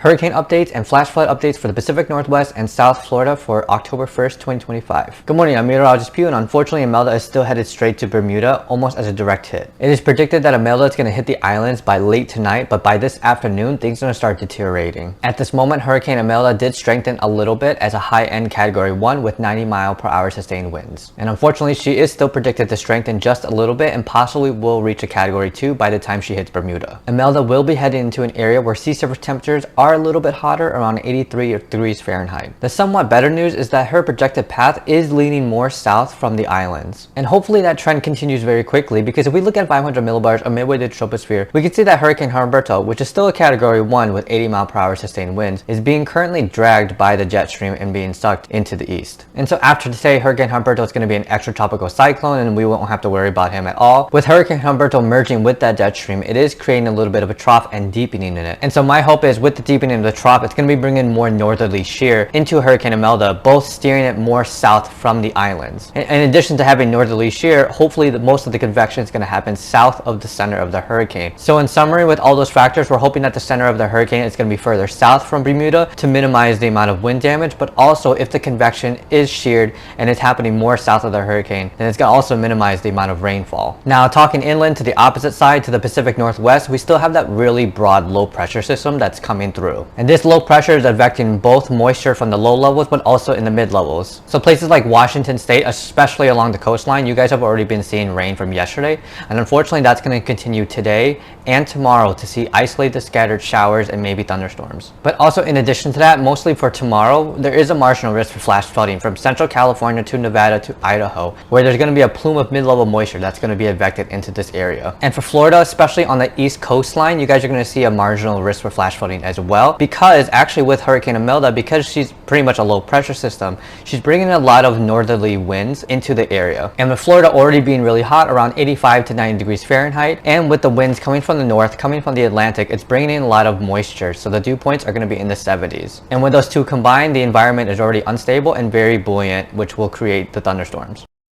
Hurricane updates and flash flood updates for the Pacific Northwest and South Florida for October 1st, 2025. Good morning, I'm meteorologist Pew, and unfortunately Imelda is still headed straight to Bermuda, almost as a direct hit. It is predicted that Imelda is going to hit the islands by late tonight, but by this afternoon, things are going to start deteriorating. At this moment, Hurricane Imelda did strengthen a little bit as a high-end Category 1 with 90-mile-per-hour sustained winds. And unfortunately, she is still predicted to strengthen just a little bit and possibly will reach a Category 2 by the time she hits Bermuda. Imelda will be heading into an area where sea surface temperatures are a little bit hotter, around 83 degrees Fahrenheit. The somewhat better news is that her projected path is leaning more south from the islands. And hopefully that trend continues very quickly, because if we look at 500 millibars or midway to the troposphere, we can see that Hurricane Humberto, which is still a Category 1 with 80-mile-per-hour sustained winds, is being currently dragged by the jet stream and being sucked into the east. And so after today, Hurricane Humberto is going to be an extratropical cyclone and we won't have to worry about him at all. With Hurricane Humberto merging with that jet stream, it is creating a little bit of a trough and deepening in it. And so my hope is with the deepening of the trough, it's going to be bringing more northerly shear into Hurricane Imelda, both steering it more south from the islands. In addition to having northerly shear, hopefully most of the convection is going to happen south of the center of the hurricane. So in summary, with all those factors, we're hoping that the center of the hurricane is going to be further south from Bermuda to minimize the amount of wind damage, but also if the convection is sheared and it's happening more south of the hurricane, then it's going to also minimize the amount of rainfall. Now, talking inland to the opposite side, to the Pacific Northwest, we still have that really broad low pressure system that's coming through. And this low pressure is affecting both moisture from the low levels but also in the mid levels. So places like Washington State, especially along the coastline, you guys have already been seeing rain from yesterday, and unfortunately that's going to continue today and tomorrow to see isolated scattered showers and maybe thunderstorms. But also in addition to that, mostly for tomorrow, there is a marginal risk for flash flooding from Central California to Nevada to Idaho, where there's going to be a plume of mid-level moisture that's going to be evected into this area. And for Florida, especially on the east coastline, you guys are going to see a marginal risk for flash flooding as well, because actually with Hurricane Imelda, because she's pretty much a low pressure system, she's bringing a lot of northerly winds into the area. And with Florida already being really hot, around 85 to 90 degrees Fahrenheit, and with the winds coming from the north, coming from the Atlantic, it's bringing in a lot of moisture, so the dew points are going to be in the 70s. And when those two combine, the environment is already unstable and very buoyant, which will create the thunderstorms.